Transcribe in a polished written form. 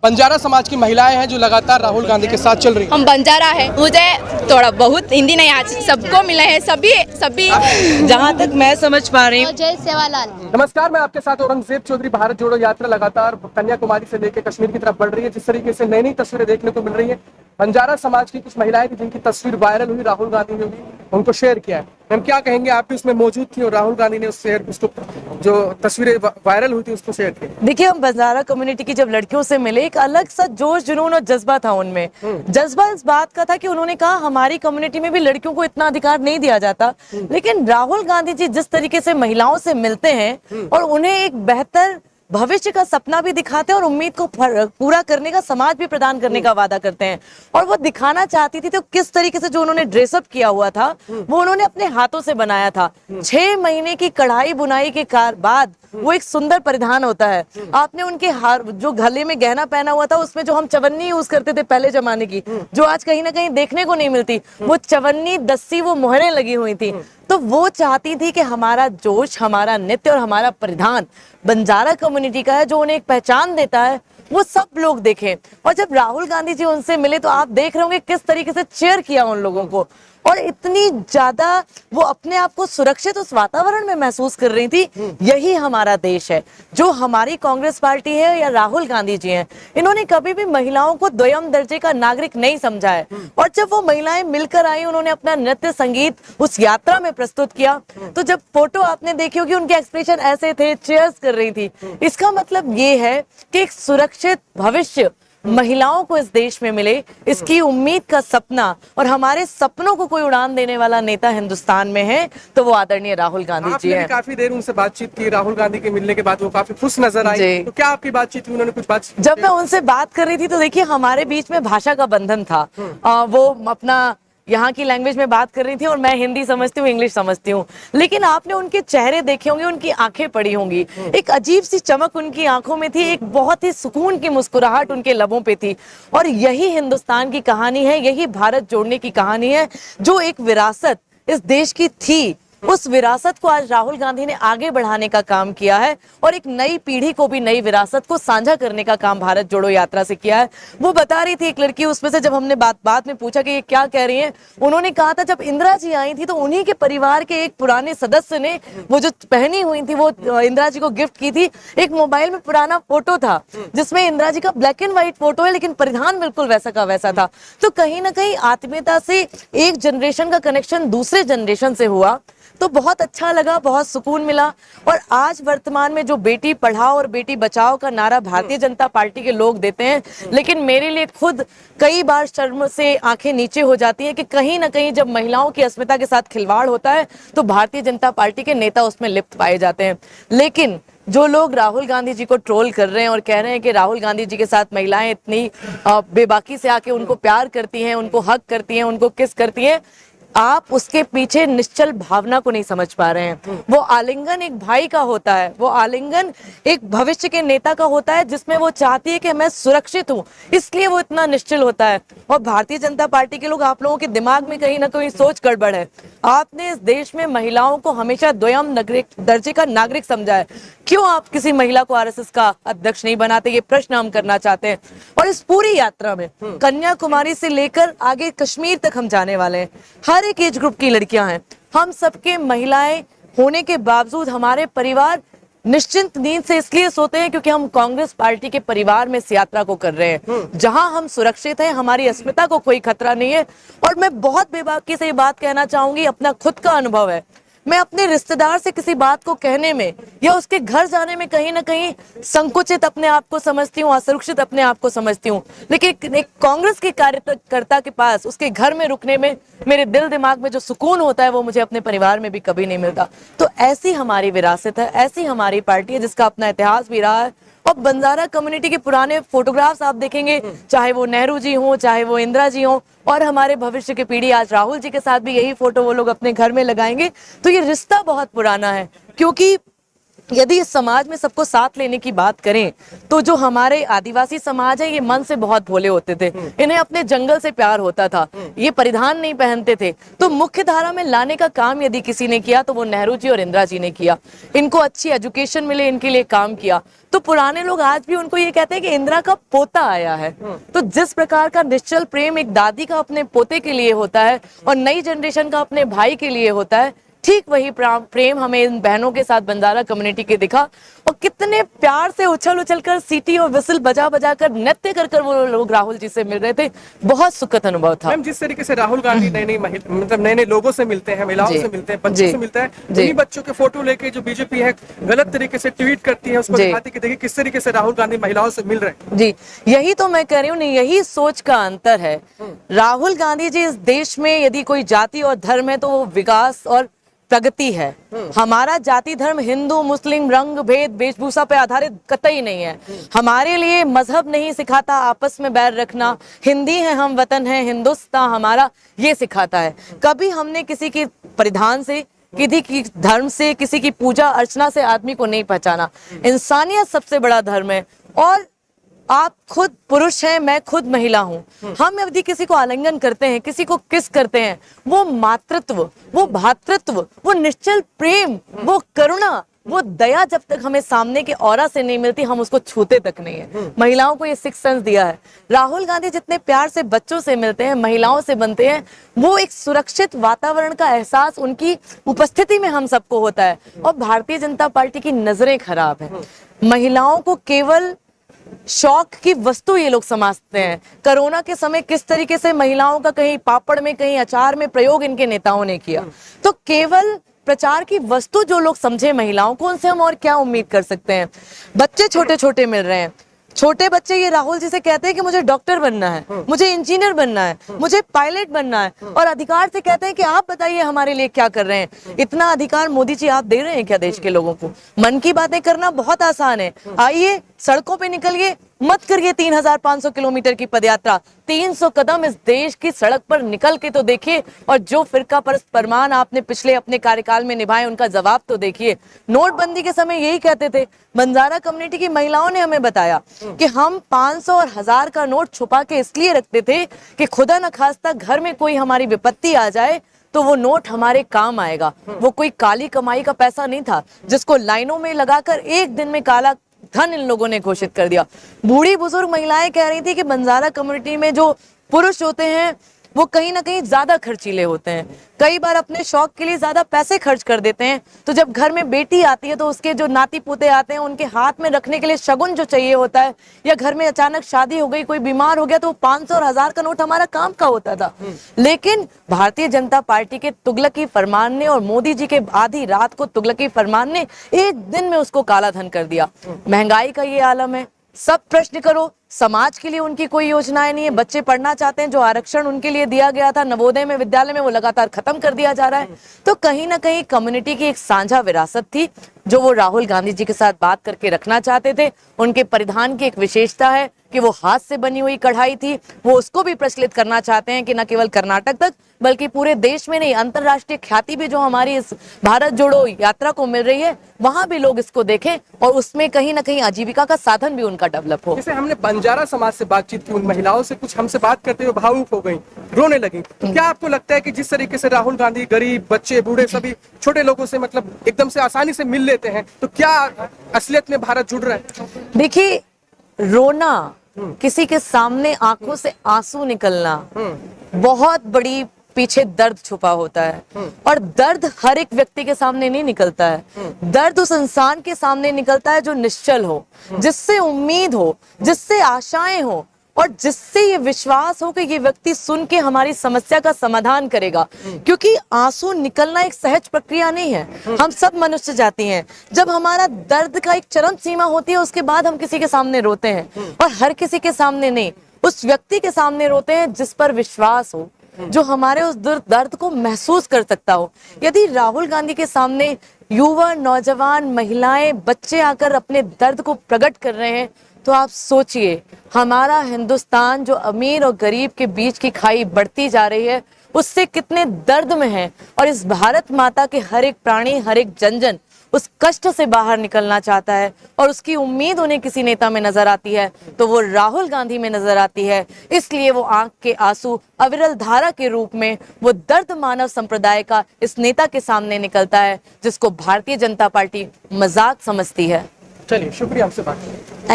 बंजारा समाज की महिलाएं हैं जो लगातार राहुल गांधी के साथ चल रही हैं। हम बंजारा है, मुझे थोड़ा बहुत हिंदी नहीं आती, सबको मिले हैं सभी जहाँ तक मैं समझ पा रही हूँ। जय सेवालाल। नमस्कार, मैं आपके साथ औरंगजेब चौधरी। भारत जोड़ो यात्रा लगातार कन्याकुमारी से लेकर कश्मीर की तरफ बढ़ रही है। जिस तरीके से नई नई तस्वीरें देखने को मिल रही है, बंजारा समाज की कुछ महिलाएं थी जिनकी तस्वीर वायरल हुई, राहुल गांधी ने भी उनको शेयर किया है। हम क्या कहेंगे, आप भी उसमें मौजूद थी और राहुल गांधी ने उसको जो तस्वीरें वायरल हुई थी उसको शेयर किया। देखिए, हम बंजारा कम्युनिटी की जब लड़कियों से मिले, एक अलग सा जोश जुनून और जज्बा था उनमें। जज्बा इस बात का था कि उन्होंने कहा हमारी कम्युनिटी में भी लड़कियों को इतना अधिकार नहीं दिया जाता, लेकिन राहुल गांधी जी जिस तरीके से महिलाओं से मिलते हैं और उन्हें एक बेहतर भविष्य का सपना भी दिखाते हैं और उम्मीद को पूरा करने का, समाज भी प्रदान करने का वादा करते हैं। और वो दिखाना चाहती थी, तो किस तरीके से जो उन्होंने ड्रेसअप किया हुआ था वो उन्होंने अपने हाथों से बनाया था। 6 महीने की कढ़ाई बुनाई के बाद वो एक सुंदर परिधान होता है। आपने उनके हार, जो गले में गहना पहना हुआ था, उसमें जो हम चवन्नी यूज करते थे पहले जमाने की, जो आज कहीं ना कहीं देखने को नहीं मिलती, वो चवन्नी, दस्सी, वो मोहरें लगी हुई थी। तो वो चाहती थी कि हमारा जोश, हमारा नृत्य और हमारा परिधान बंजारा कम्युनिटी का है, जो उन्हें एक पहचान देता है, वो सब लोग देखें। और जब राहुल गांधी जी उनसे मिले तो आप देख रहे होंगे किस तरीके से चीयर किया उन लोगों को, और इतनी ज्यादा वो अपने आप को सुरक्षित उस वातावरण में महसूस कर रही थी। यही हमारा देश है। जो हमारी कांग्रेस पार्टी है या राहुल गांधी जी हैं, इन्होंने कभी भी महिलाओं को द्वितीय दर्जे का नागरिक नहीं समझा है। और जब वो महिलाएं मिलकर आई, उन्होंने अपना नृत्य संगीत उस यात्रा में प्रस्तुत किया, तो जब फोटो आपने देखी होगी, उनके एक्सप्रेशन ऐसे थे, चीयर्स कर रही थी। इसका मतलब ये है कि एक सुरक्षित भविष्य महिलाओं को इस देश में मिले, इसकी उम्मीद का सपना, और हमारे सपनों को कोई उड़ान देने वाला नेता हिंदुस्तान में है तो वो आदरणीय राहुल गांधी जी हैं। काफी देर उनसे बातचीत की, राहुल गांधी के मिलने के बाद वो काफी खुश नजर आई। तो क्या आपकी बातचीत हुई, उन्होंने कुछ बात? जब मैं उनसे बात कर रही थी तो देखिए, हमारे बीच में भाषा का बंधन था। वो अपना यहाँ की लैंग्वेज में बात कर रही थी और मैं हिंदी समझती हूँ, इंग्लिश समझती हूँ, लेकिन आपने उनके चेहरे देखे होंगे, उनकी आंखें पड़ी होंगी, एक अजीब सी चमक उनकी आंखों में थी, एक बहुत ही सुकून की मुस्कुराहट उनके लबों पे थी। और यही हिंदुस्तान की कहानी है, यही भारत जोड़ने की कहानी है। जो एक विरासत इस देश की थी, उस विरासत को आज राहुल गांधी ने आगे बढ़ाने का काम किया है और एक नई पीढ़ी को भी नई विरासत को साझा करने का काम भारत जोड़ो यात्रा से किया है। वो बता रही थी, एक लड़की उसमें से, जब हमने बात में पूछा कि ये क्या कह रही हैं, उन्होंने कहा था जब इंदिरा जी आई थी तो उन्हीं के परिवार के एक पुराने सदस्य ने वो जो पहनी हुई थी वो इंदिरा जी को गिफ्ट की थी। एक मोबाइल में पुराना फोटो था जिसमें इंदिरा जी का ब्लैक एंड व्हाइट फोटो है, लेकिन परिधान बिल्कुल वैसा का वैसा था। तो कहीं ना कहीं आत्मीयता से एक जनरेशन का कनेक्शन दूसरे जनरेशन से हुआ, तो बहुत अच्छा लगा, बहुत सुकून मिला। और आज वर्तमान में जो बेटी पढ़ाओ और बेटी बचाओ का नारा भारतीय जनता पार्टी के लोग देते हैं, लेकिन मेरे लिए खुद कई बार शर्म से आंखें नीचे हो जाती हैं कि कहीं ना कहीं जब महिलाओं की अस्मिता के साथ खिलवाड़ होता है तो भारतीय जनता पार्टी के नेता उसमें लिप्त पाए जाते हैं। लेकिन जो लोग राहुल गांधी जी को ट्रोल कर रहे हैं और कह रहे हैं कि राहुल गांधी जी के साथ महिलाएं इतनी बेबाकी से आके उनको प्यार करती हैं, उनको हक करती हैं, उनको किस करती हैं, आप उसके पीछे निश्चल भावना को नहीं समझ पा रहे हैं। वो आलिंगन एक भाई का होता है, वो आलिंगन एक भविष्य के नेता का होता है, जिसमें वो चाहती है कि मैं सुरक्षित हूँ, इसलिए वो इतना निश्चल होता है। और भारतीय जनता पार्टी के लोग, आप लोगों के दिमाग में कहीं ना कहीं सोच गड़बड़ है। आपने इस देश में महिलाओं को हमेशा द्वितीय दर्जे का नागरिक समझा है। क्यों आप किसी महिला को आरएसएस का अध्यक्ष नहीं बनाते, ये प्रश्न हम करना चाहते हैं। और इस पूरी यात्रा में कन्याकुमारी से लेकर आगे कश्मीर तक हम जाने वाले हैं। हर एक एज ग्रुप की लड़कियां हैं, हम सबके महिलाएं होने के बावजूद हमारे परिवार निश्चिंत नींद से इसलिए सोते हैं क्योंकि हम कांग्रेस पार्टी के परिवार में इस यात्रा को कर रहे हैं, जहां हम सुरक्षित हैं, हमारी अस्मिता को कोई खतरा नहीं है। और मैं बहुत बेबाकी से ये बात कहना चाहूंगी, अपना खुद का अनुभव है, मैं अपने रिश्तेदार से किसी बात को कहने में या उसके घर जाने में कहीं ना कहीं संकुचित अपने आप को समझती हूँ, असुरक्षित अपने आप को समझती हूँ, लेकिन एक कांग्रेस के कार्यकर्ता के पास उसके घर में रुकने में मेरे दिल दिमाग में जो सुकून होता है वो मुझे अपने परिवार में भी कभी नहीं मिलता। तो ऐसी हमारी विरासत है, ऐसी हमारी पार्टी है जिसका अपना इतिहास भी रहा है। और बंजारा कम्युनिटी के पुराने फोटोग्राफ्स आप देखेंगे, चाहे वो नेहरू जी हों, चाहे वो इंदिरा जी हों, और हमारे भविष्य की पीढ़ी, आज राहुल जी के साथ भी यही फोटो वो लोग अपने घर में लगाएंगे। तो ये रिश्ता बहुत पुराना है, क्योंकि यदि इस समाज में सबको साथ लेने की बात करें तो जो हमारे आदिवासी समाज है ये मन से बहुत भोले होते थे, इन्हें अपने जंगल से प्यार होता था, ये परिधान नहीं पहनते थे, तो मुख्य धारा में लाने का काम यदि किसी ने किया तो वो नेहरू जी और इंदिरा जी ने किया। इनको अच्छी एजुकेशन मिले, इनके लिए काम किया। तो पुराने लोग आज भी उनको ये कहते हैं कि इंदिरा का पोता आया है। तो जिस प्रकार का निश्चल प्रेम एक दादी का अपने पोते के लिए होता है और नई जनरेशन का अपने भाई के लिए होता है, ठीक वही प्रेम हमें इन बहनों के साथ बंजारा कम्युनिटी के दिखा। और कितने प्यार से उछल उछल कर सीटी और विसिल बजा बजा कर नृत्य कर कर वो लोग राहुल जी से मिल रहे थे। बहुत सुखद अनुभव था। मैम, जिस तरीके से राहुल गांधी नए नए लोगों से मिलते हैं, महिलाओं से मिलते हैं, बच्चों से मिलते हैं, उन्हीं बच्चों के फोटो लेके जो बीजेपी है गलत तरीके से ट्वीट करती है, उसको दिखाती कि देखिए किस तरीके से राहुल गांधी महिलाओं से मिल रहे हैं। जी, यही तो मैं कह रही हूँ, यही सोच का अंतर है। राहुल गांधी जी इस देश में यदि कोई जाति और धर्म है तो वो विकास और प्रगति है। हमारा जाति धर्म हिंदू मुस्लिम रंग भेद वेशभूषा पे आधारित कतई नहीं है। हमारे लिए मजहब नहीं सिखाता आपस में बैर रखना, हिंदी है हम वतन है हिंदुस्तान हमारा, ये सिखाता है। कभी हमने किसी के परिधान से, किसी की धर्म से, किसी की पूजा अर्चना से आदमी को नहीं पहचाना। इंसानियत सबसे बड़ा धर्म है। और आप खुद पुरुष हैं, मैं खुद महिला हूं। हम यदि किसी को आलिंगन करते हैं, किसी को किस करते हैं, वो मातृत्व, वो भातृत्व, वो निश्चल प्रेम, वो करुणा, वो दया जब तक हमें सामने के औरा से नहीं मिलती हम उसको छूते तक नहीं है। महिलाओं को ये सिक्स सेंस दिया है। राहुल गांधी जितने प्यार से बच्चों से मिलते हैं, महिलाओं से बनते हैं, वो एक सुरक्षित वातावरण का एहसास उनकी उपस्थिति में हम सबको होता है। और भारतीय जनता पार्टी की नजरें खराब है। महिलाओं को केवल शौक की वस्तु ये लोग समझते हैं। कोरोना के समय किस तरीके से महिलाओं का कहीं पापड़ में कहीं अचार में प्रयोग इनके नेताओं ने किया, तो केवल प्रचार की वस्तु जो लोग समझे महिलाओं को, उनसे हम और क्या उम्मीद कर सकते हैं। बच्चे छोटे छोटे मिल रहे हैं, छोटे बच्चे ये राहुल जी से कहते हैं कि मुझे डॉक्टर बनना है, मुझे इंजीनियर बनना है, मुझे पायलट बनना है, और अधिकार से कहते हैं कि आप बताइए हमारे लिए क्या कर रहे हैं। इतना अधिकार मोदी जी आप दे रहे हैं क्या देश के लोगों को? मन की बातें करना बहुत आसान है, आइए सड़कों पे निकलिए, मत करिए 3500 किलोमीटर की पदयात्रा, 300 कदम इस देश की सड़क पर निकल के तो देखिए। और जो फिरका परस्त फरमान आपने पिछले अपने कार्यकाल में निभाए उनका जवाब तो देखिए। नोटबंदी के समय यही कहते थे, बंजारा कम्युनिटी की महिलाओं ने हमें बताया कि हम 500 और 1000 का नोट छुपा के इसलिए रखते थे कि खुदा न खास्ता घर में कोई हमारी विपत्ति आ जाए तो वो नोट हमारे काम आएगा। वो कोई काली कमाई का पैसा नहीं था जिसको लाइनों में लगाकर एक दिन में काला धन इन लोगों ने घोषित कर दिया। बूढ़ी बुजुर्ग महिलाएं कह रही थी कि बंजारा कम्युनिटी में जो पुरुष होते हैं वो कहीं ना कहीं ज्यादा खर्चीले होते हैं, कई बार अपने शौक के लिए ज्यादा पैसे खर्च कर देते हैं। तो जब घर में बेटी आती है तो उसके जो नाती पोते आते हैं उनके हाथ में रखने के लिए शगुन जो चाहिए होता है, या घर में अचानक शादी हो गई, कोई बीमार हो गया, तो 500 और 1000 का नोट हमारा काम का होता था। लेकिन भारतीय जनता पार्टी के तुगलकी फरमान ने और मोदी जी के आधी रात को तुगलकी फरमान ने एक दिन में उसको काला धन कर दिया। महंगाई का ये आलम है, सब प्रश्न करो, समाज के लिए उनकी कोई योजनाएं नहीं है। बच्चे पढ़ना चाहते हैं, जो आरक्षण उनके लिए दिया गया था नवोदय में विद्यालय में, वो लगातार खत्म कर दिया जा रहा है। तो कहीं ना कहीं कम्युनिटी की एक साझा विरासत थी जो वो राहुल गांधी जी के साथ बात करके रखना चाहते थे। उनके परिधान की एक विशेषता है कि वो हाथ से बनी हुई कढ़ाई थी, वो उसको भी प्रचलित करना चाहते हैं कि न केवल कर्नाटक तक बल्कि पूरे देश में नहीं, अंतरराष्ट्रीय ख्याति भी जो हमारी इस भारत जोड़ो यात्रा को मिल रही है वहां भी लोग इसको देखें और उसमें कहीं ना कहीं आजीविका का साधन भी उनका डेवलप हो। जैसे हमने बंजारा समाज से बातचीत की, उन महिलाओं से कुछ हमसे बात करते हुए भावुक हो गई, रोने लगी। तो क्या आपको लगता है कि जिस तरीके से राहुल गांधी गरीब बच्चे बूढ़े सभी छोटे लोगों से मतलब एकदम से आसानी से मिल लेते हैं, तो क्या असलियत में भारत जुड़ रहा है? देखिए, रोना, किसी के सामने आंखों से आंसू निकलना, बहुत बड़ी पीछे दर्द छुपा होता है। और दर्द हर एक व्यक्ति के सामने नहीं निकलता है। दर्द उस इंसान के सामने निकलता है जो निश्चल हो, जिससे उम्मीद हो, जिससे आशाएं हो, और जिससे ये विश्वास हो कि ये व्यक्ति सुन के हमारी समस्या का समाधान करेगा। क्योंकि आंसू निकलना एक सहज प्रक्रिया नहीं है। हम सब मनुष्य जाती हैं। जब हमारा दर्द का एक चरम सीमा होती है उसके बाद हम किसी के सामने रोते हैं, और हर किसी के सामने नहीं, उस व्यक्ति के सामने रोते हैं जिस पर विश्वास हो, जो हमारे उस दर्द को महसूस कर सकता हो। यदि राहुल गांधी के सामने युवा, नौजवान, महिलाएं, बच्चे आकर अपने दर्द को प्रकट कर रहे हैं, तो आप सोचिए हमारा हिंदुस्तान जो अमीर और गरीब के बीच की खाई बढ़ती जा रही है उससे कितने दर्द में है। और इस भारत माता के हर एक प्राणी, हर एक जन जन उस कष्ट से बाहर निकलना चाहता है और उसकी उम्मीद उन्हें किसी नेता में नजर आती है तो वो राहुल गांधी में नजर आती है। इसलिए वो आंख के आंसू अविरल धारा के रूप में वो दर्द मानव संप्रदाय का इस नेता के सामने निकलता है जिसको भारतीय जनता पार्टी मजाक समझती है। चलिए, शुक्रिया, हमसे बात करने के लिए। थैंक